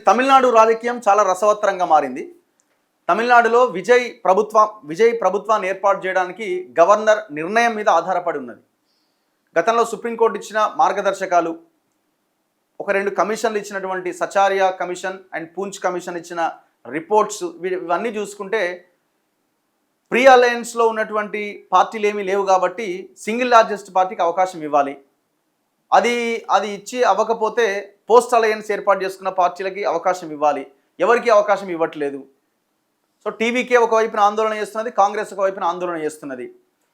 తమిళనాడు రాజకీయం చాలా రసవత్తరంగా మారింది. తమిళనాడులో విజయ్ ప్రభుత్వాన్ని ఏర్పాటు చేయడానికి గవర్నర్ నిర్ణయం మీద ఆధారపడి ఉన్నది. గతంలో సుప్రీంకోర్టు ఇచ్చిన మార్గదర్శకాలు, ఒక 2 కమిషన్లు ఇచ్చినటువంటి సచారియా కమిషన్ అండ్ పూంచ్ కమిషన్ ఇచ్చిన రిపోర్ట్స్, ఇవన్నీ చూసుకుంటే ప్రీ అలయన్స్లో ఉన్నటువంటి పార్టీలు ఏమీ లేవు కాబట్టి సింగిల్ లార్జెస్ట్ పార్టీకి అవకాశం ఇవ్వాలి. అది ఇచ్చి అవ్వకపోతే పోస్ట్ అలయన్స్ ఏర్పాటు చేసుకున్న పార్టీలకి అవకాశం ఇవ్వాలి. ఎవరికి అవకాశం ఇవ్వట్లేదు. సో టీవీకే ఒకవైపున ఆందోళన చేస్తున్నది, కాంగ్రెస్ ఒకవైపున ఆందోళన చేస్తున్నది.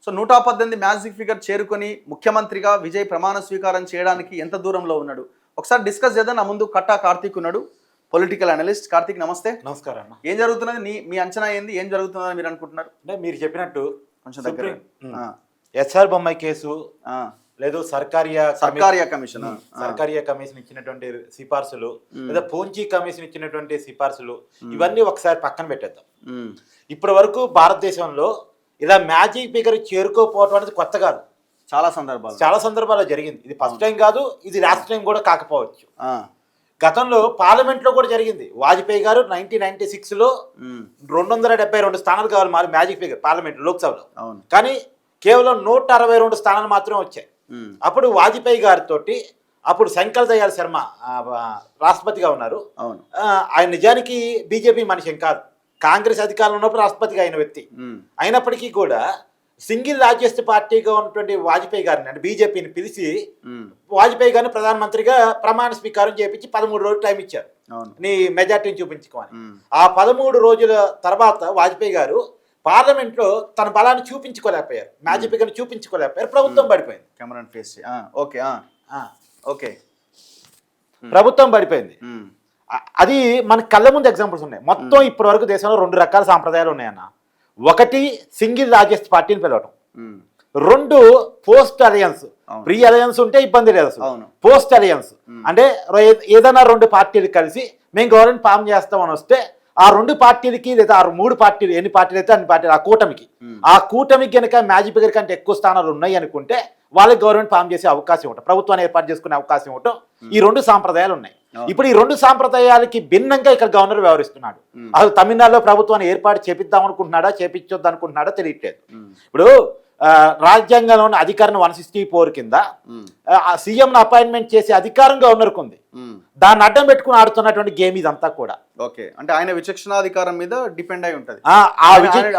సో 118 మ్యాజిక్ ఫిగర్ చేరుకొని ముఖ్యమంత్రిగా విజయ్ ప్రమాణ స్వీకారం చేయడానికి ఎంత దూరంలో ఉన్నాడు ఒకసారి డిస్కస్ చేద్దాం. నా ముందు కట్టా కార్తీక్ ఉన్నాడు, పొలిటికల్ అనలిస్ట్. కార్తీక్ నమస్తే. నమస్కారం అన్న. ఏం జరుగుతున్నది, మీ అంచనా ఏంది, ఏం జరుగుతుందని మీరు అనుకుంటున్నారు? అంటే మీరు చెప్పినట్టు కొంచెం దగ్గర ఎస్ఆర్ బొమ్మాయి కేసు లేదు, సర్కారియా కమిషన్ ఇచ్చినటువంటి సిఫార్సులు, లేదా పూంచి కమిషన్ ఇచ్చినటువంటి సిఫార్సులు, ఇవన్నీ ఒకసారి పక్కన పెట్టేద్దాం. ఇప్పటి వరకు భారతదేశంలో ఇలా మ్యాజిక్ ఫిగర్ చేరుకోపోవటం అనేది కొత్త కాదు. చాలా సందర్భాల్లో జరిగింది. ఇది ఫస్ట్ టైం కాదు, ఇది లాస్ట్ టైం కూడా కాకపోవచ్చు. గతంలో పార్లమెంట్ లో కూడా జరిగింది. వాజ్పేయి గారు 1996లో 272 స్థానాలు కావాలి మరి మ్యాజిక్ ఫిగర్ పార్లమెంట్ లోక్సభలో, కానీ కేవలం 162 స్థానాలు మాత్రమే వచ్చాయి. అప్పుడు వాజ్పేయి గారితో అప్పుడు శంకర్ దయాళ్ శర్మ రాష్ట్రపతిగా ఉన్నారు. ఆయన నిజానికి బీజేపీ మనిషి కాదు, కాంగ్రెస్ అధికారంలో ఉన్నప్పుడు రాష్ట్రపతిగా అయిన వ్యక్తి. అయినప్పటికీ కూడా సింగిల్ లార్జెస్ట్ పార్టీగా ఉన్నటువంటి వాజ్పేయి గారిని, అంటే బీజేపీని పిలిచి వాజ్పేయి గారిని ప్రధానమంత్రిగా ప్రమాణ స్వీకారం చేయించి 13 రోజులు టైం ఇచ్చారు నీ మెజార్టీని చూపించుకోవాలి. ఆ 13 రోజుల తర్వాత వాజ్పేయి గారు పార్లమెంట్ లో తన బలాన్ని చూపించుకోలేకపోయారు, మ్యాజిక్ ఫిగర్ చూపించుకోలేకపోయారు. ప్రభుత్వం పడిపోయింది. ప్రభుత్వం పడిపోయింది. అది మన కళ్ళ ముందు ఎగ్జాంపుల్స్ ఉన్నాయి. మొత్తం ఇప్పటి వరకు దేశంలో 2 రకాల సాంప్రదాయాలు ఉన్నాయన్న. ఒకటి సింగిల్ లార్జెస్ట్ పార్టీని పిలవటం, 2 పోస్ట్ అలయన్స్. ప్రీ అలయన్స్ ఉంటే ఇబ్బంది లేదు, పోస్ట్ అలయన్స్ అంటే ఏదైనా 2 పార్టీలు కలిసి మేము గవర్నమెంట్ ఫామ్ చేస్తామని వస్తే ఆ 2 పార్టీలకి లేదా 3 పార్టీలు, ఎన్ని పార్టీలు అయితే అన్ని పార్టీలు, ఆ కూటమికి కనుక మ్యాజిక్ ఫిగర్ కంటే ఎక్కువ స్థానాలు ఉన్నాయి అనుకుంటే వాళ్ళకి గవర్నమెంట్ ఫామ్ చేసే అవకాశం ఉంటుంది, ప్రభుత్వాన్ని ఏర్పాటు చేసుకునే అవకాశం ఉంటుంది. ఈ 2 సాంప్రదాయాలు ఉన్నాయి. ఇప్పుడు ఈ 2 సాంప్రదాయాలకి భిన్నంగా ఇక్కడ గవర్నర్ వ్యవహరిస్తున్నాడు. అసలు తమిళనాడులో ప్రభుత్వాన్ని ఏర్పాటు చేపిద్దాం అనుకుంటున్నాడా, చేపించొద్దు అనుకుంటున్నాడా తెలియట్లేదు. ఇప్పుడు రాజ్యాంగంలోని అధికారం 164 కింద సీఎం అపాయింట్మెంట్ చేసే అధికారం గవర్నర్కు ఉంది. దాన్ని అడ్డం పెట్టుకుని ఆడుతున్నటువంటి గేమ్ ఇదంతా కూడా. అంటే ఆయన విచక్షణాధికారం మీద డిపెండ్ అయి ఉంటుంది.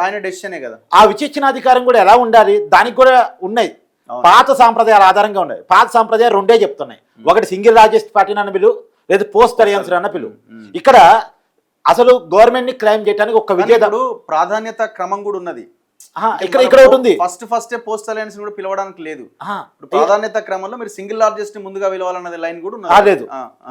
ఆయన డెసిషనే కదా. ఆ విచక్షణాధికారం కూడా ఎలా ఉండాలి, దానికి కూడా ఉన్నాయి. పాత సాంప్రదాయాల ఆధారంగా ఉన్నాయి. పాత సాంప్రదాయాలు 2 చెప్తున్నాయి. ఒకటి సింగిల్ లార్జెస్ట్ పార్టీ అన్న పిలువు, లేదా పోస్ట్ అలయన్స్ అన్న పిలువు. ఇక్కడ అసలు గవర్నమెంట్ ని క్లైమ్ చేయడానికి ఒక విజేతడు ప్రాధాన్యత క్రమం కూడా ఉన్నది. ఇక్కడ ఉంటుంది. ఫస్ట్ పోస్ట్ అలయన్స్ కూడా పిలవడానికి లేదు. ప్రాధాన్యత క్రమంలో మీరు సింగిల్ లార్జెస్ట్ ముందుగా పిలవాలన్నది లైన్ కూడా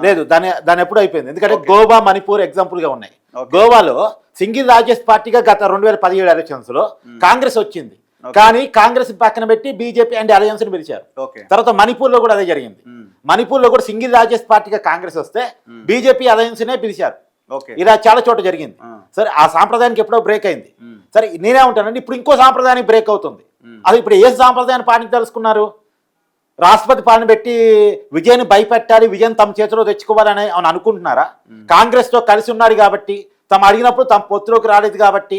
లేదు. దాని ఎప్పుడు అయిపోయింది. ఎందుకంటే గోవా, మణిపూర్ ఎగ్జాంపుల్ గా ఉన్నాయి. గోవాలో సింగిల్ లార్జెస్ట్ పార్టీగా గత 2017 ఎలక్షన్స్ లో కాంగ్రెస్ వచ్చింది, కానీ కాంగ్రెస్ పక్కన పెట్టి బీజేపీ అండ్ అలయన్స్ ని పిలిచారు. తర్వాత మణిపూర్ లో కూడా అదే జరిగింది. మణిపూర్ లో కూడా సింగిల్ లార్జెస్ట్ పార్టీగా కాంగ్రెస్ వస్తే బీజేపీ అలయన్స్ నే పిలిచారు. ఇలా చాలా చోట జరిగింది. సరే, ఆ సాంప్రదాయానికి ఎప్పుడో బ్రేక్ అయింది. సరే, నేనే ఉంటానండి, ఇప్పుడు ఇంకో సాంప్రదాయానికి బ్రేక్ అవుతుంది. అది ఇప్పుడు ఏ సాంప్రదాయాన్ని పాటించదలుచుకున్నారు? రాష్ట్రపతి పాలన పెట్టి విజయాన్ని భయపెట్టాలి, విజయం తమ చేతిలో తెచ్చుకోవాలని అనుకుంటున్నారా? కాంగ్రెస్ తో కలిసి ఉన్నారు కాబట్టి, తమ అడిగినప్పుడు తమ పొత్తులోకి రాలేదు కాబట్టి,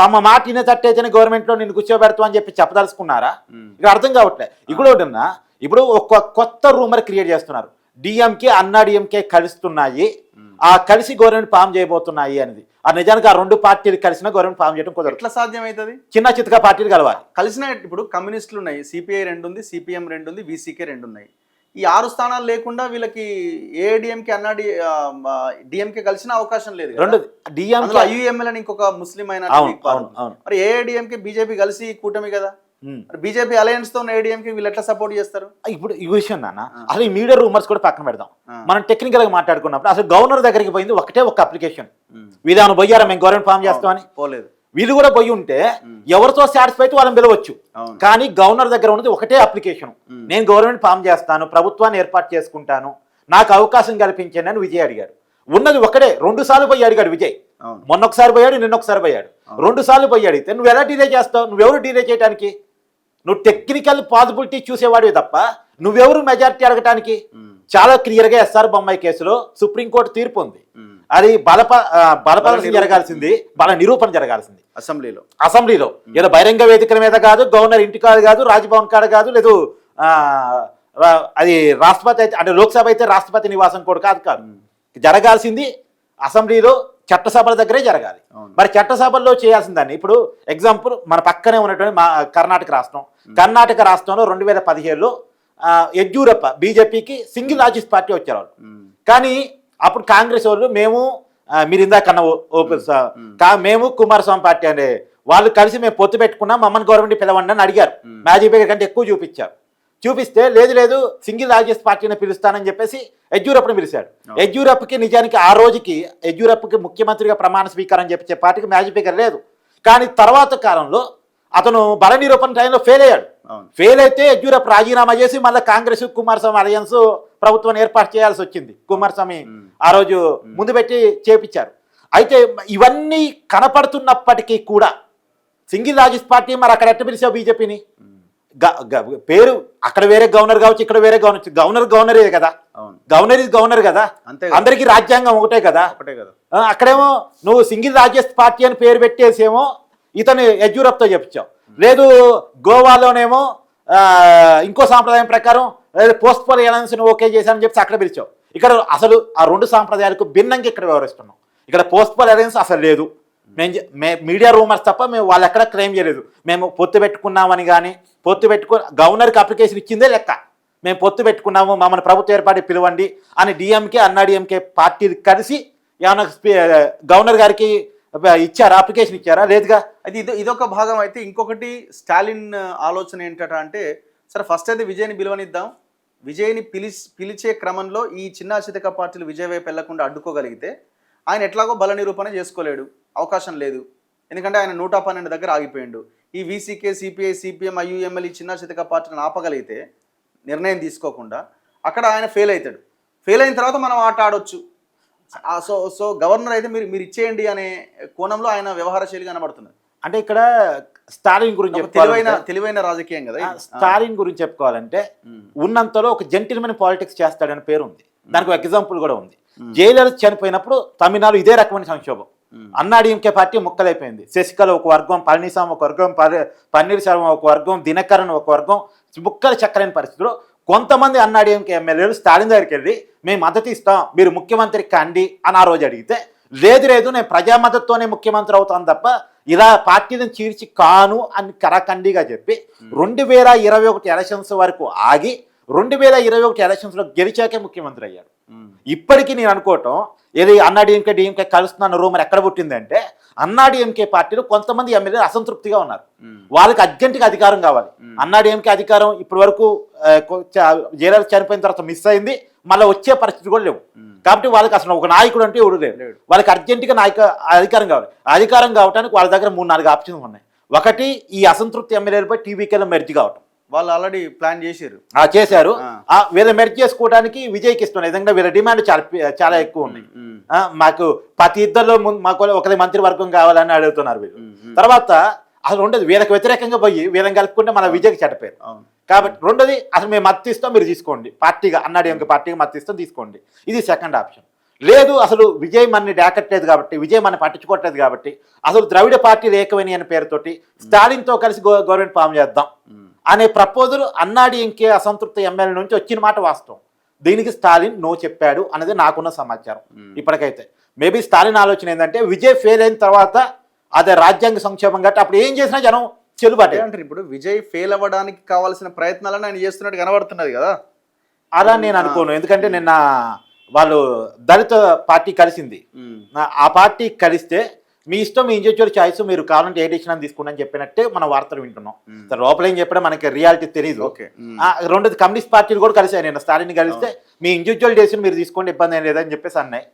తమ మాట తట్టేతేనే గవర్నమెంట్ లో నిన్ను కూర్చోబెడతాం అని చెప్పి చెప్పదలుచుకున్నారా? ఇక్కడ అర్థం కావట్లేదు. ఇప్పుడు ఒక కొత్త రూమర్ క్రియేట్ చేస్తున్నారు. డిఎంకే అన్నా డిఎంకే కలుస్తున్నాయి, ఆ కలిసి గవర్నమెంట్ ఫామ్ చేయబోతున్నాయి అనేది. ఆ నిజానికి ఆ 2 పార్టీలు కలిసిన గవర్నమెంట్ ఫామ్ చేయడం కుదరదు. ఎట్లా సాధ్యమవుతుంది? చిన్న చిత్తగా పార్టీలు కలవాలి. కలిసిన ఇప్పుడు కమ్యూనిస్టులు ఉన్నాయి, సిపిఐ 2 ఉంది, సిపిఎం 2 ఉంది, విసికే 2 ఉన్నాయి. ఈ 6 స్థానాలు లేకుండా వీళ్ళకి ఏఐడిఎంకే అన్నా డిఎంకే కలిసిన అవకాశం లేదు. యుఎంఎల్ అని ఇంకొక ముస్లిం అయిన మరి ఏఐడిఎంకే బీజేపీ కలిసి కూటమి కదా. బీజేపీ అలయన్స్ తో ఏడీఎంకి వీళ్ళు ఎట్లా సపోర్ట్ చేస్తారు? ఇప్పుడు ఈ విషయం నాన్న, అసలు ఈ మీడియా రూమర్స్ కూడా పక్కన పెడదాం. మనం టెక్నికల్ గా మాట్లాడుకున్నప్పుడు అసలు గవర్నర్ దగ్గరికి పోయింది ఒక అప్లికేషన్. విధానం పోయారా మేము గవర్నమెంట్ ఫామ్ చేస్తామని? పోలేదు. వీళ్ళు కూడా పోయి ఉంటే ఎవరితో సాటిస్ఫై అయితే వాళ్ళని పిలవచ్చు, కానీ గవర్నర్ దగ్గర ఉన్నది ఒకటే అప్లికేషన్. నేను గవర్నమెంట్ ఫామ్ చేస్తాను, ప్రభుత్వాన్ని ఏర్పాటు చేసుకుంటాను, నాకు అవకాశం కల్పించండి అని విజయ్ అడిగాడు. ఉన్నది ఒకటే. 2 సార్లు పోయి అడిగాడు విజయ్. మొన్నొకసారి పోయాడు, నిన్నొకసారి పోయాడు, 2 సార్లు పోయి అడిగితే నువ్వు ఎలా డీలే చేస్తావు? నువ్వెవరు డీలే చేయడానికి? నువ్వు టెక్నికల్ పాసిబిలిటీ చూసేవాడివి తప్ప నువ్వెవరు మెజారిటీ అడగటానికి? చాలా క్లియర్ గా ఎస్ఆర్ బొమ్మాయి కేసులో సుప్రీంకోర్టు తీర్పు ఉంది. అది బలపదర్శన జరగాల్సింది, బల నిరూపణ జరగాల్సింది అసెంబ్లీలో. ఏదో బహిరంగ వేదికల మీద కాదు, గవర్నర్ ఇంటి కాదు, రాజ్భవన్ కాడ కాదు, లేదు అది రాష్ట్రపతి అయితే అంటే లోక్సభ అయితే రాష్ట్రపతి నివాసం కూడా కాదు. జరగాల్సింది అసెంబ్లీలో చట్టసభల దగ్గరే జరగాలి. మరి చట్టసభల్లో చేయాల్సిన దాన్ని ఇప్పుడు ఎగ్జాంపుల్ మన పక్కనే ఉన్నటువంటి కర్ణాటక రాష్ట్రంలో 2017లో యడ్యూరప్ప బీజేపీకి సింగిల్ లార్జెస్ట్ పార్టీ వచ్చారు వాళ్ళు. కానీ అప్పుడు కాంగ్రెస్ వాళ్ళు మీరు ఇందాక మేము కుమారస్వామి పార్టీ అనే వాళ్ళు కలిసి మేము పొత్తు పెట్టుకున్నాం, మమ్మల్ని గవర్నమెంట్ పిలవండి అని అడిగారు. మ్యాజిక్ కంటే ఎక్కువ చూపిస్తే లేదు సింగిల్ లార్జెస్ట్ పార్టీని పిలుస్తానని చెప్పేసి యడ్యూరప్పని పిలిచాడు. యడ్యూరప్పకి నిజానికి ఆ రోజుకి యడ్యూరప్పకి ముఖ్యమంత్రిగా ప్రమాణ స్వీకారం చెప్పే పార్టీకి మ్యాజిక్ ఫిగర్ లేదు. కానీ తర్వాత కాలంలో అతను బల నిరూపణ టైంలో ఫెయిల్ అయ్యాడు. ఫెయిల్ అయితే యడ్యూరప్ప రాజీనామా చేసి మళ్ళీ కాంగ్రెస్ కుమారస్వామి అలయన్స్ ప్రభుత్వం ఏర్పాటు చేయాల్సి వచ్చింది. కుమారస్వామి ఆ రోజు ముందు పెట్టి చేపించారు. అయితే ఇవన్నీ కనపడుతున్నప్పటికీ కూడా సింగిల్ లార్జెస్ట్ పార్టీ మరి అక్కడ ఎట్ట పిలిచావు బీజేపీని? పేరు అక్కడ వేరే గవర్నర్ కావచ్చు, ఇక్కడ వేరే గవర్నరే కదా, గవర్నర్ కదా, అందరికీ రాజ్యాంగం ఒకటే కదా. అక్కడేమో నువ్వు సింగిల్ లార్జెస్ట్ పార్టీ అని పేరు పెట్టేసేమో ఇతను యడ్యూరప్పతో చెప్పించావు. లేదు గోవాలోనేమో ఇంకో సాంప్రదాయం ప్రకారం పోస్ట్ పోల్ అలయన్స్ ఓకే చేశానని చెప్పి అక్కడ పిలిచావు. ఇక్కడ అసలు ఆ రెండు సాంప్రదాయాలకు భిన్నంగా ఇక్కడ వ్యవహరిస్తున్నాం. ఇక్కడ పోస్ట్ పోల్ అలయన్స్ అసలు లేదు. మీడియా రూమర్స్ తప్ప మేము వాళ్ళు ఎక్కడ క్లెయిమ్ చేయలేదు. మేము పొత్తు పెట్టుకున్నామని కానీ గవర్నర్కి అప్లికేషన్ ఇచ్చిందే లెక్క. మేము పొత్తు పెట్టుకున్నాము, మమ్మల్ని ప్రభుత్వ ఏర్పాటు పిలవండి అని డిఎంకే అన్నాడీఎంకే పార్టీలు కలిసి ఏమైనా గవర్నర్ గారికి ఇచ్చారా, అప్లికేషన్ ఇచ్చారా? లేదుగా. అది ఇదొక భాగం. అయితే ఇంకొకటి స్టాలిన్ ఆలోచన ఏంటంటే సరే ఫస్ట్ అయితే విజయ్ని పిలువనిద్దాం, విజయ్ని పిలిచే క్రమంలో ఈ చిన్న చితక పార్టీలు విజయ్ వైపు వెళ్లకుండా అడ్డుకోగలిగితే ఆయన ఎట్లాగో బల నిరూపణ చేసుకోలేడు, అవకాశం లేదు. ఎందుకంటే ఆయన 112 దగ్గర ఆగిపోయిండు. ఈ వీసీకే, సిపిఐ, సిపిఎం, ఐయుఎంఎల్ ఈ చిన్న చితక పార్టీలను ఆపగలిగితే నిర్ణయం తీసుకోకుండా అక్కడ ఆయన ఫెయిల్ అవుతాడు. ఫెయిల్ అయిన తర్వాత మనం ఆట ఆడొచ్చు. సో గవర్నర్ అయితే మీరు ఇచ్చేయండి అనే కోణంలో ఆయన వ్యవహార శైలి కనబడుతున్నది. అంటే ఇక్కడ స్టాలిన్ గురించి తెలివైన రాజకీయం కదా. స్టాలిన్ గురించి చెప్పుకోవాలంటే ఉన్నంతలో ఒక జెంటిల్మెన్ పాలిటిక్స్ చేస్తాడని పేరు ఉంది. దానికి ఒక ఎగ్జాంపుల్ కూడా ఉంది. జయలలిత చనిపోయినప్పుడు తమిళనాడు ఇదే రకమైన సంక్షోభం. అన్నాడీఎంకే పార్టీ ముక్కలైపోయింది. శశికళ ఒక వర్గం, పళనిస్వామి ఒక వర్గం, పన్నీర్సెల్వం ఒక వర్గం, దినకరన్ ఒక వర్గం, ముక్కలు చక్కలేని పరిస్థితిలో కొంతమంది అన్నాడీఎంకే ఎమ్మెల్యేలు స్టాలిన్ దగ్గరికి వెళ్ళి మేము మద్దతు ఇస్తాం, మీరు ముఖ్యమంత్రి కండి అని ఆ రోజు అడిగితే లేదు నేను ప్రజా మద్దతుతోనే ముఖ్యమంత్రి అవుతాను తప్ప ఇలా పార్టీలను చీల్చి కాను అని కరాఖండిగా చెప్పి 2021 ఎలక్షన్స్ వరకు ఆగి 2021 ఎలక్షన్స్ లో గెలిచాకే ముఖ్యమంత్రి అయ్యాడు. ఇప్పటికీ నేను అనుకోవటం ఏది అన్నాడీఎంకే డిఎంకే కలుస్తున్న రూమర్ ఎక్కడ పుట్టిందంటే అన్నాడీఎంకే పార్టీలో కొంతమంది ఎమ్మెల్యేలు అసంతృప్తిగా ఉన్నారు. వాళ్ళకి అర్జెంటుగా అధికారం కావాలి. అన్నాడీఎంకే అధికారం ఇప్పటి వరకు జయలలిత చనిపోయిన తర్వాత మిస్ అయింది, మళ్ళీ వచ్చే పరిస్థితి కూడా లేవు. కాబట్టి వాళ్ళకి అసలు ఒక నాయకుడు అంటే ఎవడు లేడు. వాళ్ళకి అర్జెంటుగా అధికారం కావాలి. అధికారం కావడానికి వాళ్ళ దగ్గర 3-4 ఆప్షన్స్ ఉన్నాయి. ఒకటి ఈ అసంతృప్తి ఎమ్మెల్యేలపై టీవీకేలో మెర్జ్ కావటం. వాళ్ళు ఆల్రెడీ ప్లాన్ చేశారు. వీళ్ళు మెర్జ్ చేసుకోవడానికి విజయ్కి ఇస్తున్నారు. ఎందుకంటే వీళ్ళ డిమాండ్ చాలా ఎక్కువ ఉన్నాయి. మాకు ప్రతి ఇద్దరిలో మాకు ఒకరి మంత్రివర్గం కావాలని అడుగుతున్నారు వీళ్ళు. తర్వాత అసలు ఉండదు, వీళ్ళకి వ్యతిరేకంగా పోయి వీళ్ళని కలుపుకుంటే మన విజయ్కి చెడ్డపేరు. కాబట్టి రెండోది అసలు మేము మద్దతు ఇస్తాం, మీరు తీసుకోండి, పార్టీగా అన్నాడీఎంకే పార్టీగా మద్దతు ఇస్తాం, తీసుకోండి. ఇది సెకండ్ ఆప్షన్. లేదు అసలు విజయ్ మనని డాకట్లేదు కాబట్టి, విజయ్ మన పట్టించుకోవట్లేదు కాబట్టి అసలు ద్రవిడ పార్టీలు ఏకమని అనే పేరుతోటి స్టాలిన్తో కలిసి గవర్నమెంట్ ఫామ్ చేద్దాం అనే ప్రపోజల్ అన్నాడీఎంకే అసంతృప్త ఎమ్మెల్యే నుంచి వచ్చిన మాట వాస్తవం. దీనికి స్టాలిన్ నో చెప్పాడు అనేది నాకున్న సమాచారం ఇప్పటికైతే. మేబీ స్టాలిన్ ఆలోచన ఏంటంటే విజయ్ ఫెయిల్ అయిన తర్వాత అదే రాజ్యాంగ సంక్షేమం కాబట్టి అప్పుడు ఏం చేసినా జనం చెల్లుబాటు అంటారు. ఇప్పుడు విజయ్ ఫెయిల్ అవ్వడానికి కావాల్సిన ప్రయత్నాలను ఆయన చేస్తున్నట్టు కనబడుతున్నది కదా. అలా నేను అనుకోను. ఎందుకంటే నిన్న వాళ్ళు దళిత పార్టీ కలిసింది. ఆ పార్టీ కలిస్తే మీ ఇష్టం, మీ ఇండివిజువల్ చాయిస్, మీరు కావాలంటే ఏ డిసిషన్ తీసుకోండి అని చెప్పినట్టే మనం వార్తలు వింటున్నాం. లోపల ఏం చెప్పడం మనకి రియాలిటీ తెలియదు. రెండోది కమ్యూనిస్ట్ పార్టీలు కూడా కలిసాయి. నేను స్టాలిన్ కలిస్తే మీ ఇండివిజువల్ డెసిషన్ మీరు తీసుకోండి, ఇబ్బంది ఏం లేదని చెప్పేసి అన్నాయి.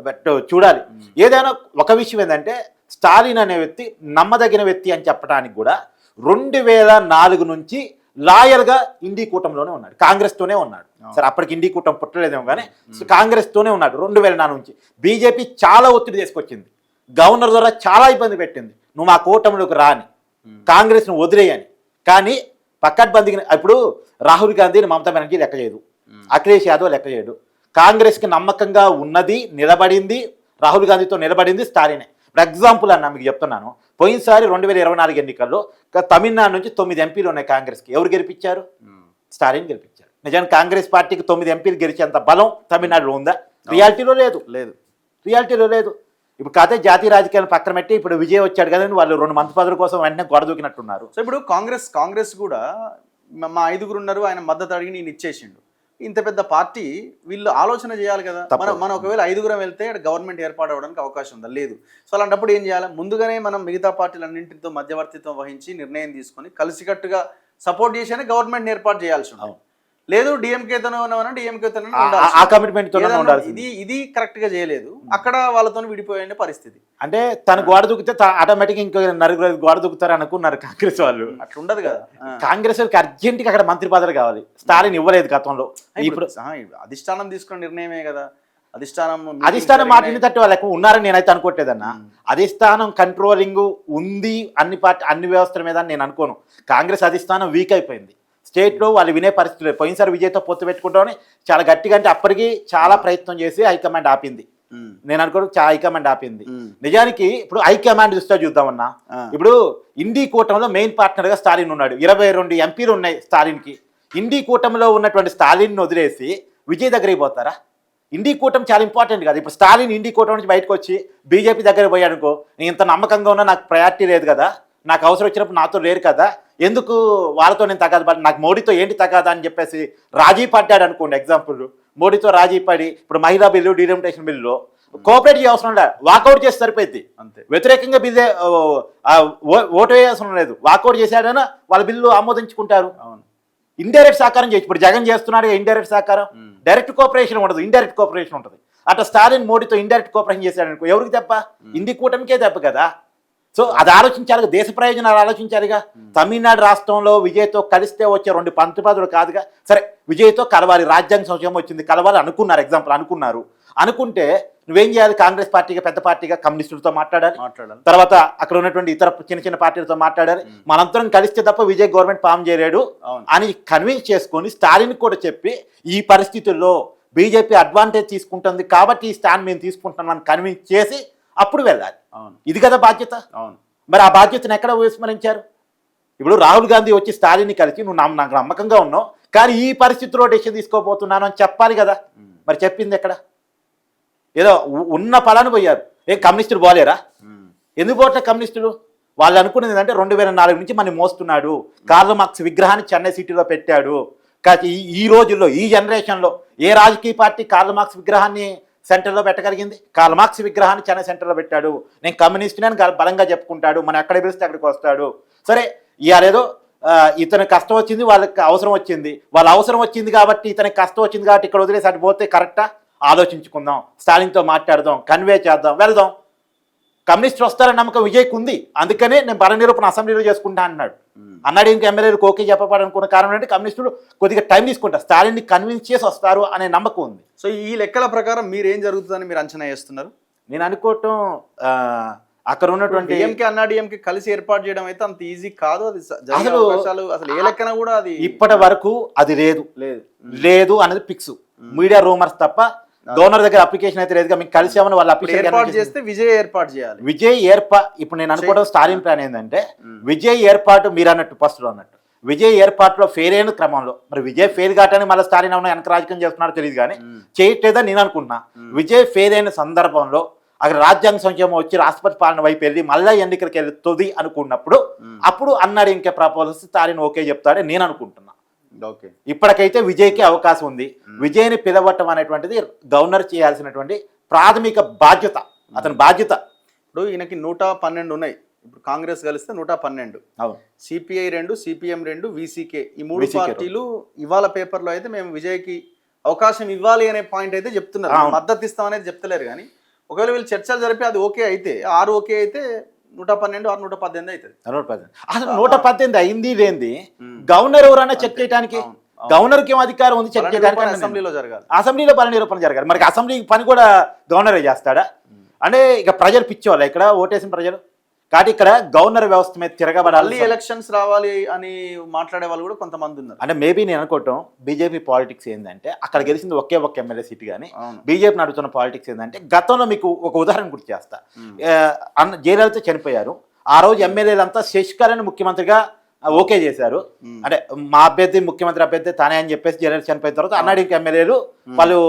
బట్ చూడాలి. ఏదైనా ఒక విషయం ఏంటంటే స్టాలిన్ అనే వ్యక్తి నమ్మదగిన వ్యక్తి అని చెప్పడానికి కూడా 2004 నుంచి లాయర్గా ఇండి కూటమిలోనే ఉన్నాడు, కాంగ్రెస్తోనే ఉన్నాడు. సరే అప్పటికి ఇండి కూటమి పుట్టలేదేమో కానీ కాంగ్రెస్తోనే ఉన్నాడు 2004 నుంచి. బీజేపీ చాలా ఒత్తిడి తీసుకొచ్చింది, గవర్నర్ ద్వారా చాలా ఇబ్బంది పెట్టింది, నువ్వు మా కూటమిలోకి రాని, కాంగ్రెస్ను వదిలేయని. కానీ పక్కడ్బందీగా ఇప్పుడు రాహుల్ గాంధీని మమతా బెనర్జీ లెక్క చేయదు, అఖిలేష్ యాదవ్ లెక్క చేయడు. కాంగ్రెస్కి నమ్మకంగా ఉన్నది, నిలబడింది, రాహుల్ గాంధీతో నిలబడింది స్టాలినే. ఇప్పుడు ఎగ్జాంపుల్ అన్న మీకు చెప్తున్నాను, పోయినసారి 2024 ఎన్నికల్లో తమిళనాడు నుంచి 9 ఎంపీలు ఉన్నాయి కాంగ్రెస్కి. ఎవరు గెలిపించారు? స్టాలిన్ గెలిపించారు. నిజానికి కాంగ్రెస్ పార్టీకి 9 ఎంపీలు గెలిచేంత బలం తమిళనాడులో ఉందా? రియాలిటీలో లేదు. రియాలిటీలో లేదు. ఇప్పుడు కాదే జాతీయ రాజకీయాలను పక్కన పెట్టి ఇప్పుడు విజయ్ వచ్చాడు కదా, వాళ్ళు 2 మంత్రి పదవుల కోసం వెంటనే గొడవ దూకినట్టున్నారు. సో ఇప్పుడు కాంగ్రెస్ కూడా మా 5 ఉన్నారు, ఆయన మద్దతు అడిగి నేను ఇచ్చేసిండు. ఇంత పెద్ద పార్టీ వీళ్ళు ఆలోచన చేయాలి కదా. మనం ఒకవేళ 5 వెళ్తే గవర్నమెంట్ ఏర్పాటు అవ్వడానికి అవకాశం ఉందా? లేదు. సో అలాంటప్పుడు ఏం చేయాలి? ముందుగానే మనం మిగతా పార్టీలన్నింటితో మధ్యవర్తిత్వం వహించి నిర్ణయం తీసుకొని కలిసికట్టుగా సపోర్ట్ చేసేనే గవర్నమెంట్ ఏర్పాటు చేయాల్సి ఉంటుంది. లేదు డిఎంకేతోనే ఆ కమిట్మెంట్ ఇది కరెక్ట్ గా చేయలేదు, అక్కడ వాళ్ళతో విడిపోయే పరిస్థితి. అంటే తన గోడ దూకితే ఆటోమేటిక్ ఇంకో నలుగురు గోడ దూకుతారు అనుకున్నారు కాంగ్రెస్ వాళ్ళు. అట్లా ఉండదు కదా. కాంగ్రెస్ వాళ్ళకి అర్జెంట్ గా అక్కడ మంత్రి పదవి కావాలి. స్టాలిన్ ఇవ్వలేదు గతంలో. ఇప్పుడు అధిష్టానం తీసుకున్న నిర్ణయమే కదా. అధిష్టానం మాట తట్టు వాళ్ళకు ఉన్నారని నేనైతే అనుకోవట్లేదన్న. అధిష్టానం కంట్రోలింగ్ ఉంది అన్ని వ్యవస్థల మీద నేను అనుకోను. కాంగ్రెస్ అధిష్టానం వీక్ అయిపోయింది. స్టేట్లో వాళ్ళు వినే పరిస్థితి లేదు. పోయినసారి విజయ్తో పొత్తు పెట్టుకుంటామని చాలా గట్టిగా, అంటే అప్పటికి చాలా ప్రయత్నం చేసి హైకమాండ్ ఆపింది. నేను అనుకోవడం హైకమాండ్ ఆపింది. నిజానికి ఇప్పుడు హైకమాండ్ దృష్ట్యా చూద్దామన్నా, ఇప్పుడు ఇండి కూటమిలో మెయిన్ పార్ట్నర్ గా స్టాలిన్ ఉన్నాడు. 22 ఎంపీలు ఉన్నాయి స్టాలిన్కి. ఇండి కూటమిలో ఉన్నటువంటి స్టాలిన్ వదిలేసి విజయ్ దగ్గరికి పోతారా? ఇండి కూటమి చాలా ఇంపార్టెంట్ కదా. ఇప్పుడు స్టాలిన్ ఇండి కూటమి నుంచి బయటకు వచ్చి బీజేపీ దగ్గరికి పోయాడు అనుకో, నేను ఇంత నమ్మకంగా ఉన్నా, నాకు ప్రయారిటీ లేదు కదా, నాకు అవసరం వచ్చినప్పుడు నాతో లేరు కదా, ఎందుకు వాళ్ళతో నేను తగాదు పడి, నాకు మోడీతో ఏంటి తగాదా అని చెప్పేసి రాజీ పడ్డాడు అనుకోండి. ఎగ్జాంపుల్, మోడీతో రాజీ పడి ఇప్పుడు మహిళా బిల్లు, డీలిమిటేషన్ బిల్లులో కోఆపరేట్ చేయవసరం లేదు, వాకౌట్ చేసి సరిపోయింది. అంతే. వ్యతిరేకంగా బిల్లు ఓటు వేయవసరం లేదు, వాకౌట్ చేశాడని వాళ్ళ బిల్లు ఆమోదించుకుంటారు. అవును. ఇండైరెక్ట్ సహకారం చేయొచ్చు. ఇప్పుడు జగన్ చేస్తున్నాడు ఇండైరెక్ట్ సహకారం. డైరెక్ట్ కోఆపరేషన్ ఉండదు, ఇండైరెక్ట్ కోఆపరేషన్ ఉంటుంది. అట్లా స్టాలిన్ మోడీతో ఇండైరెక్ట్ కోఆపరేషన్ చేశాడు అనుకో, ఎవరికి దెబ్బ? ఇండి కూటమికే దెబ్బ కదా. సో అది ఆలోచించాలిగా, దేశ ప్రయోజనాలు ఆలోచించాలిగా. తమిళనాడు రాష్ట్రంలో విజయ్తో కలిస్తే వచ్చే 2 మంత్రి పదవులు కాదుగా. సరే, విజయ్తో కలవాలి, రాజ్యాంగ సంక్షేమం వచ్చింది, కలవాలి అనుకున్నారు. ఎగ్జాంపుల్ అనుకుంటే నువ్వేం చేయాలి? కాంగ్రెస్ పార్టీగా, పెద్ద పార్టీగా కమ్యూనిస్టులతో మాట్లాడాలి. తర్వాత అక్కడ ఉన్నటువంటి ఇతర చిన్న పార్టీలతో మాట్లాడాలి. మనంతరం కలిస్తే తప్ప విజయ్ గవర్నమెంట్ ఫామ్ చేయలేడు అని కన్విన్స్ చేసుకొని స్టాలిన్ కూడా చెప్పి, ఈ పరిస్థితుల్లో బీజేపీ అడ్వాంటేజ్ తీసుకుంటుంది కాబట్టి ఈ స్టాండ్ మేము తీసుకుంటున్నాం అని కన్విన్స్ చేసి అప్పుడు వెళ్ళాలి. ఇది కదా బాధ్యత. మరి ఆ బాధ్యతను ఎక్కడ విస్మరించారు? ఇప్పుడు రాహుల్ గాంధీ వచ్చి స్టాలిన్ని కలిసి, నువ్వు నాకు నమ్మకంగా ఉన్నావు కానీ ఈ పరిస్థితిలో డెసిషన్ తీసుకోబోతున్నాను అని చెప్పాలి కదా. మరి చెప్పింది ఎక్కడ? ఏదో ఉన్న ఫలాన్ని పోయారు. కమ్యూనిస్టులు పోలేరా? ఎందుకు పోవట్లే కమ్యూనిస్టులు? వాళ్ళు అనుకునేది ఏంటంటే 2004 నుంచి మనం మోస్తున్నాడు, కార్ల్ మార్క్స్ విగ్రహాన్ని చెన్నై సిటీలో పెట్టాడు. కానీ ఈ రోజుల్లో, ఈ జనరేషన్లో ఏ రాజకీయ పార్టీ కార్ల్ మార్క్స్ విగ్రహాన్ని సెంటర్లో పెట్టగలిగింది? కార్ల్ మార్క్స్ విగ్రహాన్ని చెన్నై సెంటర్లో పెట్టాడు. నేను కమ్యూనిస్ట్ని అని బలంగా చెప్పుకుంటాడు. మనం ఎక్కడ పిలిస్తే అక్కడికి వస్తాడు. సరే, ఇవాళేదో ఇతనికి కష్టం వచ్చింది, వాళ్ళకి అవసరం వచ్చింది, వాళ్ళ అవసరం వచ్చింది కాబట్టి, ఇతనికి కష్టం వచ్చింది కాబట్టి ఇక్కడ వదిలేసి అటు పోతే కరెక్టా? ఆలోచించుకుందాం, స్టాలిన్తో మాట్లాడదాం, కన్వే చేద్దాం, వెళ్దాం. కమ్యూనిస్టులు వస్తారని నమ్మకం విజయ్కి ఉంది. అందుకనే నేను బల నిరూపణ అసెంబ్లీలో చేసుకుంటా అన్నాడు. ఇంకా ఎమ్మెల్యేలకు ఓకే చెప్పాలనుకున్న కారణం అంటే కమ్యూనిస్టులు కొద్దిగా టైం తీసుకుంటారు, స్టాలిన్ని కన్విన్స్ చేసి వస్తారు అనే నమ్మకం ఉంది. సో ఈ లెక్కల ప్రకారం మీరు ఏం జరుగుతుందని మీరు అంచనా వేస్తున్నారు? నేను అనుకోవటం అక్కడ ఉన్నటువంటి డిఎంకే కలిసి ఏర్పాటు చేయడం అయితే అంత ఈజీ కాదు. అది అసలు ఏ లెక్కన కూడా అది ఇప్పటి వరకు అది లేదు అనేది ఫిక్స్. మీడియా రూమర్స్ తప్ప డోనర్ దగ్గర అప్లికేషన్ అయితే లేదుగా. మీకు కలిసామని వాళ్ళు అప్లికేషన్ చేస్తే విజయ్ ఏర్పాటు చేయాలి. ఇప్పుడు నేను అనుకోవడం స్టాలిన్ ప్లాన్ ఏంటంటే, విజయ్ ఏర్పాటు మీరు అన్నట్టు ఫస్ట్ అన్నట్టు విజయ్ ఏర్పాటులో ఫెయిల్ అయిన క్రమంలో, మరి విజయ్ ఫెయిల్ కావటానికి మళ్ళీ స్టాలిన్ ఏమన్నా వెనక రాజకీయం చేస్తున్నాడో తెలియదు కానీ చేయట్లేదని నేను అనుకుంటున్నా. విజయ్ ఫెయిల్ అయిన సందర్భంలో అక్కడ రాజ్యాంగ సంక్షేమం వచ్చి రాష్ట్రపతి పాలన వైపు వెళ్ళి మళ్ళీ ఎన్నికలకు వెళ్తుంది అనుకున్నప్పుడు అప్పుడు అన్నాడు ఇంకా ప్రపోజల్స్ స్టాలిన్ ఓకే చెప్తాడని నేను అనుకుంటున్నా. ఇప్పటికైతే విజయ్కి అవకాశం ఉంది. విజయ్ని పిలవటం అనేటువంటిది గవర్నర్ చేయాల్సినటువంటి ప్రాథమిక బాధ్యత, అతని బాధ్యత. ఇప్పుడు ఈయనకి 112 ఉన్నాయి. ఇప్పుడు కాంగ్రెస్ కలిస్తే 112. సిపిఐ 2, సిపిఎం 2, విసికే ఈ 3 పార్టీలు ఇవాళ పేపర్లో అయితే మేము విజయ్కి అవకాశం ఇవ్వాలి అనే పాయింట్ అయితే చెప్తున్నారు. మద్దతు ఇస్తామనేది చెప్తలేరు కానీ ఒకవేళ వీళ్ళు చర్చలు జరిపి అది ఓకే అయితే 6 ఓకే అయితే 112 6 118 అవుతుంది. అసలు 118 అయింది లేనిది గవర్నర్ ఎవరైనా చెక్ చేయడానికి, గవర్నర్కి ఏం అధికారం ఉంది చెక్ చేయడానికి? అసెంబ్లీలో జరగాలి, అసెంబ్లీలో బల నిరూపణ జరగాలి. మరి అసెంబ్లీ పని కూడా గవర్నరే చేస్తాడా? అంటే ఇక ప్రజలు పిచ్చోళ్ళ ఇక్కడ ఓటేసిన ప్రజలు. కాబట్టి ఇక్కడ గవర్నర్ వ్యవస్థ మీద మళ్ళీ తిరగబడాలి. ఎలక్షన్స్ రావాలి అని మాట్లాడే వాళ్ళు కూడా కొంతమంది ఉన్నారు. అంటే మేబీ నేను అనుకోవటం బీజేపీ పాలిటిక్స్ ఏంటంటే అక్కడ గెలిచింది ఒకే ఒక ఎమ్మెల్యే సీట్ కానీ అవును. బీజేపీ నడుస్తున్న పాలిటిక్స్ ఏంటంటే గతంలో మీకు ఒక ఉదాహరణ గుర్తు చేస్తా. జయలలిత చనిపోయారు, ఆ రోజు ఎమ్మెల్యేలంతా శశికళని ముఖ్యమంత్రిగా ఓకే చేశారు. అంటే మా అభ్యర్థి ముఖ్యమంత్రి అభ్యర్థి తానే అని చెప్పేసి జయలలిత చనిపోయిన తర్వాత అన్నాడీఎంకే ఎమ్మెల్యేలు వాళ్ళు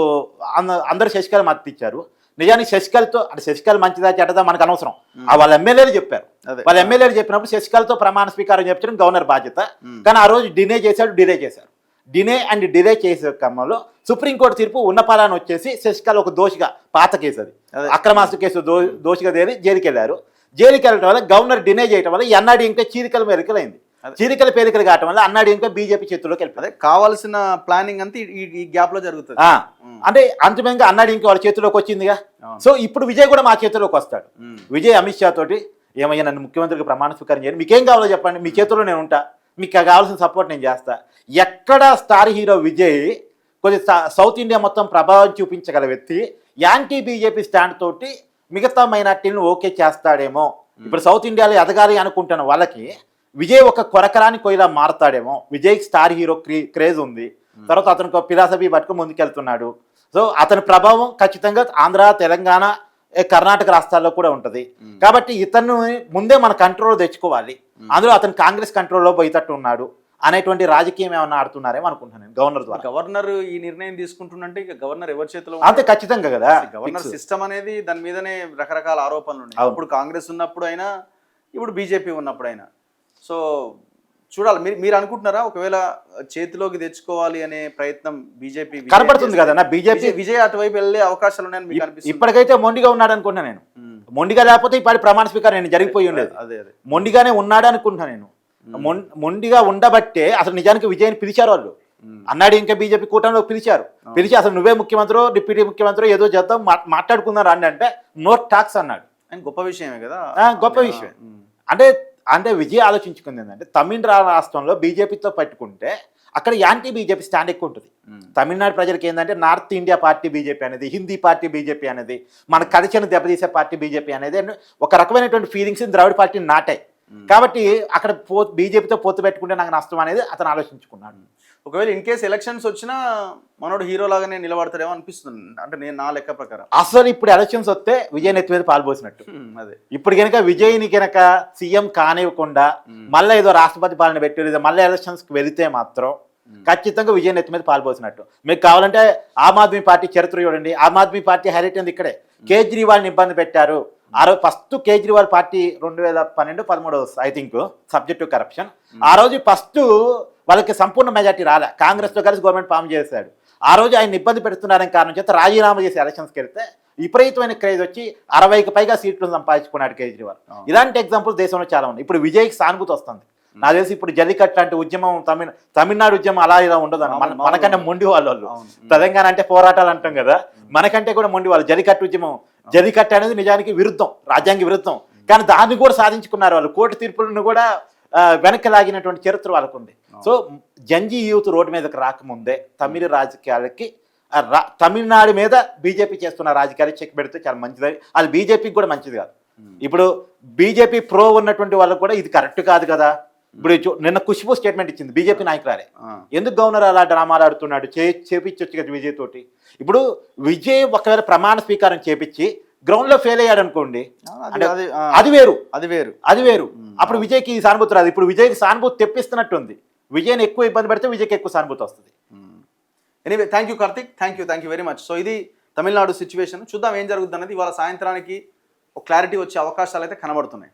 అందరూ శశికళ మద్దతు ఇచ్చారు. నిజానికి శశికళతో అంటే శశికళ మంచిదా చెడ్డదా మనకు అనవసరం, వాళ్ళ ఎమ్మెల్యేలు చెప్పారు. వాళ్ళ ఎమ్మెల్యేలు చెప్పినప్పుడు శశికళతో ప్రమాణ స్వీకారం చెప్పడం గవర్నర్ బాధ్యత. కానీ ఆ రోజు డిలే చేశారు. డిలే అండ్ డిలే చేసే క్రమంలో సుప్రీంకోర్టు తీర్పు ఉన్నపాలని వచ్చేసి శశికళ ఒక దోషిగా, పాత కేసు అది అక్రమాస్తు కేసు దోషిగా తేలి జైలుకి వెళ్ళారు. జైలుకి వెళ్ళడం వల్ల గవర్నర్ డినే చేయడం వల్ల అన్నాడీఎంకే చీలికల మెరికలైంది. చీలికల పేలికలు కావటం వల్ల అన్నాడీఎంకే బీజేపీ చేతుల్లోకి వెళ్ళిపోయింది. కావాల్సిన ప్లానింగ్ అంతా ఈ గ్యాప్ లో జరుగుతుంది. అంటే అంతిమంగా అన్నాడీఎంకే వాళ్ళ చేతిలోకి వచ్చిందిగా. సో ఇప్పుడు విజయ్ కూడా మా చేతిలోకి వస్తాడు. విజయ్ అమిత్ షా తోటి ఏమయ్యా నన్ను ముఖ్యమంత్రికి ప్రమాణ స్వీకారం చేయండి, మీకేం కావాలో చెప్పండి, మీ చేతిలో నేను ఉంటా, మీకు కావాల్సిన సపోర్ట్ నేను చేస్తా. ఎక్కడ స్టార్ హీరో విజయ్ కొద్ది సౌత్ ఇండియా మొత్తం ప్రభావం చూపించగల వ్యక్తి యాంటీ బీజేపీ స్టాండ్ తోటి మిగతా మైనార్టీలను ఓకే చేస్తాడేమో. ఇప్పుడు సౌత్ ఇండియాలో ఎదగాలి అనుకుంటున్న వాళ్ళకి విజయ్ ఒక కొరకరాని కొయ్యలా మారుతాడేమో. విజయ్ స్టార్ హీరో క్రేజ్ ఉంది, తర్వాత అతనికి ఒక ఫిలాసఫీ పట్టుకు ముందుకెళ్తున్నాడు. సో అతని ప్రభావం ఖచ్చితంగా ఆంధ్ర, తెలంగాణ, కర్ణాటక రాష్ట్రాల్లో కూడా ఉంటుంది. కాబట్టి ఇతను ముందే మన కంట్రోల్లో తెచ్చుకోవాలి. అందులో అతను కాంగ్రెస్ కంట్రోల్లో పోయేటట్టు ఉన్నాడు అనేటువంటి రాజకీయం ఏమన్నా ఆడుతున్నారేమో అనుకుంటున్నాను నేను గవర్నర్ ద్వారా. గవర్నర్ ఈ నిర్ణయం తీసుకుంటున్నంటే ఇక గవర్నర్ ఎవరి చేతిలో అంతే ఖచ్చితంగా కదా. గవర్నర్ సిస్టమ్ అనేది దాని మీదనే రకరకాల ఆరోపణలు ఉన్నాయి. అప్పుడు కాంగ్రెస్ ఉన్నప్పుడు అయినా, ఇప్పుడు బీజేపీ ఉన్నప్పుడు అయినా. సో చూడాలి. మీరు అనుకుంటున్నారా ఒకవేళ చేతిలోకి తెచ్చుకోవాలి అనే ప్రయత్నం బీజేపీ కనపడుతుంది కదా? బీజేపీ విజయ్ అటువైపు వెళ్ళే అవకాశాలు ఉన్నాయని మీకు అనిపిస్తుంది? ఇప్పటికైతే మొండిగా ఉన్నాడు అనుకుంటున్నా నేను. మొండిగా లేకపోతే ఇప్పటి ప్రమాణ స్వీకారం నేను జరిగిపోయి ఉండేది. అదే మొండిగానే ఉన్నాడు అనుకుంటున్నా నేను. మొండిగా ఉండబట్టే అసలు నిజానికి విజయ్ని పిలిచారు వాళ్ళు. అన్నాడు ఇంకా బీజేపీ కూటమిలో పిలిచి అసలు నువ్వే ముఖ్యమంత్రి, డిప్యూటీ ముఖ్యమంత్రి ఏదో చేద్దాం మాట్లాడుకుందాం రండి అంటే నో టాక్స్ అన్నాడు. గొప్ప విషయమే కదా, గొప్ప విషయం. అంటే విజయ్ ఆలోచించుకుంది ఏంటంటే తమిళ రాష్ట్రంలో బీజేపీతో పట్టుకుంటే అక్కడ యాంటీ బీజేపీ స్టాండ్ ఎక్కువ ఉంటుంది. తమిళనాడు ప్రజలకి ఏంటంటే నార్త్ ఇండియా పార్టీ బీజేపీ అనేది, హిందీ పార్టీ బీజేపీ అనేది, మన కల్చర్ని దెబ్బతీసే పార్టీ బీజేపీ అనేది ఒక రకమైనటువంటి ఫీలింగ్స్ ద్రవిడ పార్టీ నాటాయి. కాబట్టి అక్కడ బీజేపీతో పొత్తు పెట్టుకుంటే నాకు నష్టం అనేది అతను ఆలోచించుకున్నాడు. ఒకవేళ ఇన్ కేసు ఎలక్షన్స్ వచ్చినా మనోడు హీరో లాగానే నిలబడతాడేమో అనిపిస్తుంది. అంటే నేను నా లెక్క ప్రకారం అసలు ఇప్పుడు ఎలక్షన్స్ వస్తే విజయ్ నెత్తి మీద పాల్పోసినట్టు. అదే ఇప్పుడు కనుక విజయ్ని కనుక సీఎం కానివ్వకుండా మళ్ళీ ఏదో రాష్ట్రపతి పాలన పెట్టి లేదా మళ్ళీ ఎలక్షన్స్కి వెళితే మాత్రం ఖచ్చితంగా విజయ్ నెత్తి మీద పాల్పోసినట్టు. మీకు కావాలంటే ఆమ్ ఆద్మీ పార్టీ చరిత్ర చూడండి. ఆమ్ ఆద్మీ పార్టీ హైలైట్ ఉంది ఇక్కడే. కేజ్రీవాల్ని ఇబ్బంది పెట్టారు. ఆ రోజు first Kejriwal party 2012-13 I think subject to corruption. ఆ రోజు ఫస్ట్ వాళ్ళకి సంపూర్ణ మెజార్టీ రాలే, కాంగ్రెస్తో కలిసి గవర్నమెంట్ ఫామ్ చేశాడు. ఆ రోజు ఆయన ఇబ్బంది పెడుతున్నారని కారణం చేత రాజీనామా చేసి ఎలక్షన్స్కి వెళ్తే విపరీతమైన క్రేజ్ వచ్చి 60కి పైగా సీట్లు సంపాదించుకున్నాడు కేజ్రీవాల్. ఇలాంటి ఎగ్జాంపుల్ దేశంలో చాలా ఉన్నాయి. ఇప్పుడు విజయ్కి సానుభూతి వస్తుంది. నాకు తెలిసి ఇప్పుడు జల్లికట్టు లాంటి ఉద్యమం తమిళనాడు ఉద్యమం అలా ఇలా ఉండదు. మనకంటే మొండి వాళ్ళు తెలంగాణ అంటే పోరాటాలు అంటాం కదా, మనకంటే కూడా మొండి వాళ్ళు. జల్లికట్టు అనేది నిజానికి విరుద్ధం, రాజ్యాంగ విరుద్ధం. కానీ దాన్ని కూడా సాధించుకున్నారు వాళ్ళు. కోర్టు తీర్పులను కూడా వెనక్కి లాగినటువంటి చరిత్ర వాళ్ళకు ఉంది. సో జంజీ యూత్ రోడ్డు మీదకి రాకముందే తమిళ రాజకీయాలకి తమిళనాడు మీద బీజేపీ చేస్తున్న రాజకీయాలు చెక్ పెడితే చాలా మంచిది. అది బీజేపీకి కూడా మంచిది కాదు. ఇప్పుడు బీజేపీ ప్రో ఉన్నటువంటి వాళ్ళకు కూడా ఇది కరెక్ట్ కాదు కదా. ఇప్పుడు నిన్న ఖుష్బూ స్టేట్మెంట్ ఇచ్చింది, బీజేపీ నాయకురాలే. ఎందుకు గవర్నర్ అలా డ్రామాలు ఆడుతున్నాడు, చేపించొచ్చు కదా విజయ్ తోటి. ఇప్పుడు విజయ్ ఒకవేళ ప్రమాణ స్వీకారం చేపించి గ్రౌండ్ లో ఫెయిల్ అయ్యాడు అనుకోండి, అది వేరు. అప్పుడు విజయ్కి సానుభూతి రాదు. ఇప్పుడు విజయ్కి సానుభూతి తెప్పిస్తున్నట్టుంది. విజయ్ని ఎక్కువ ఇబ్బంది పెడితే విజయ్కి ఎక్కువ సానుభూతి వస్తుంది. Anyway thank you Karthik, thank you very much. So ఇది తమిళనాడు సిచ్యువేషన్. చూద్దాం ఏం జరుగుతుంది అనేది. ఇవాళ సాయంత్రానికి ఒక క్లారిటీ వచ్చే అవకాశాలు అయితే కనబడుతున్నాయి.